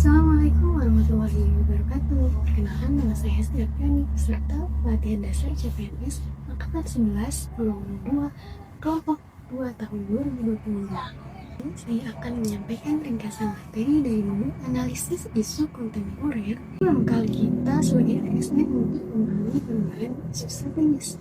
Assalamualaikum warahmatullahi wabarakatuh. Perkenalkan, nama saya Hesti Apriani, peserta pelatihan dasar CPNS Angkatan 11 Golongan 2 Kelompok 2 tahun 2022. Saya akan menyampaikan ringkasan materi dari menu analisis isu kontemporer yang bekal kita sebagai ASN untuk memahami perubahan isu strategis.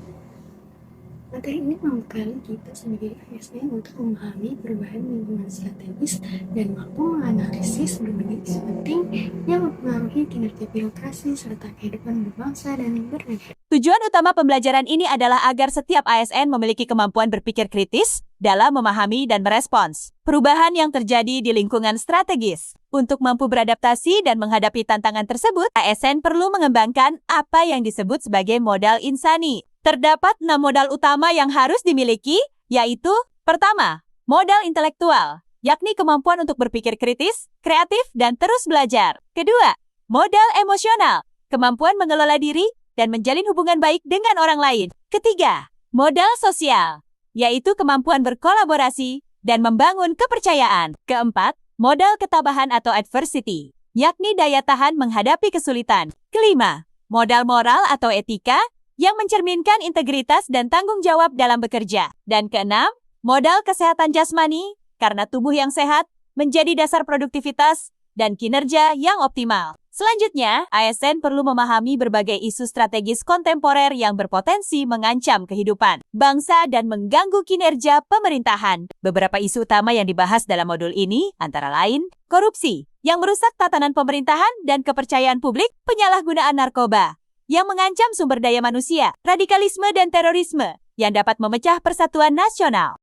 Materi ini membekali kita sebagai ASN untuk memahami perubahan lingkungan strategis dan mampu menganalisis berbagai isu penting yang mempengaruhi kinerja birokrasi serta kehidupan berbangsa dan bernegara. Tujuan utama pembelajaran ini adalah agar setiap ASN memiliki kemampuan berpikir kritis dalam memahami dan merespons perubahan yang terjadi di lingkungan strategis. Untuk mampu beradaptasi dan menghadapi tantangan tersebut, ASN perlu mengembangkan apa yang disebut sebagai modal insani. Terdapat 6 modal utama yang harus dimiliki, yaitu: pertama, modal intelektual, yakni kemampuan untuk berpikir kritis, kreatif, dan terus belajar. Kedua, modal emosional, kemampuan mengelola diri dan menjalin hubungan baik dengan orang lain. Ketiga, modal sosial, yaitu kemampuan berkolaborasi dan membangun kepercayaan. Keempat, modal ketabahan atau adversity, yakni daya tahan menghadapi kesulitan. Kelima, modal moral atau etika, yang mencerminkan integritas dan tanggung jawab dalam bekerja. Dan keenam, modal kesehatan jasmani, karena tubuh yang sehat menjadi dasar produktivitas dan kinerja yang optimal. Selanjutnya, ASN perlu memahami berbagai isu strategis kontemporer yang berpotensi mengancam kehidupan bangsa dan mengganggu kinerja pemerintahan. Beberapa isu utama yang dibahas dalam modul ini antara lain korupsi, yang merusak tatanan pemerintahan dan kepercayaan publik, penyalahgunaan narkoba, yang mengancam sumber daya manusia, radikalisme dan terorisme, yang dapat memecah persatuan nasional,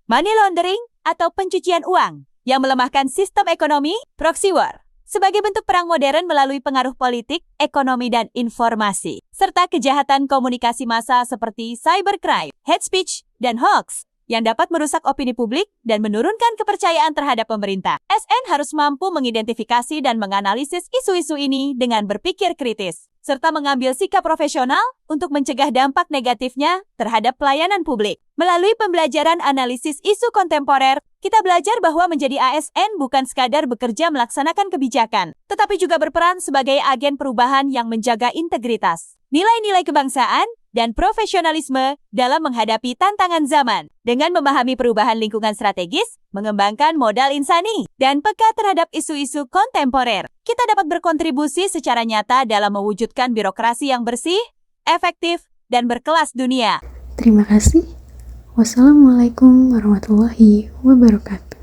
money laundering atau pencucian uang, yang melemahkan sistem ekonomi, proxy war, sebagai bentuk perang modern melalui pengaruh politik, ekonomi, dan informasi, serta kejahatan komunikasi massa seperti cybercrime, hate speech, dan hoax, yang dapat merusak opini publik dan menurunkan kepercayaan terhadap pemerintah. ASN harus mampu mengidentifikasi dan menganalisis isu-isu ini dengan berpikir kritis, serta mengambil sikap profesional untuk mencegah dampak negatifnya terhadap pelayanan publik. Melalui pembelajaran analisis isu kontemporer, kita belajar bahwa menjadi ASN bukan sekadar bekerja melaksanakan kebijakan, tetapi juga berperan sebagai agen perubahan yang menjaga integritas, nilai-nilai kebangsaan, dan profesionalisme dalam menghadapi tantangan zaman. Dengan memahami perubahan lingkungan strategis, mengembangkan modal insani, dan peka terhadap isu-isu kontemporer, kita dapat berkontribusi secara nyata dalam mewujudkan birokrasi yang bersih, efektif, dan berkelas dunia. Terima kasih. Wassalamualaikum warahmatullahi wabarakatuh.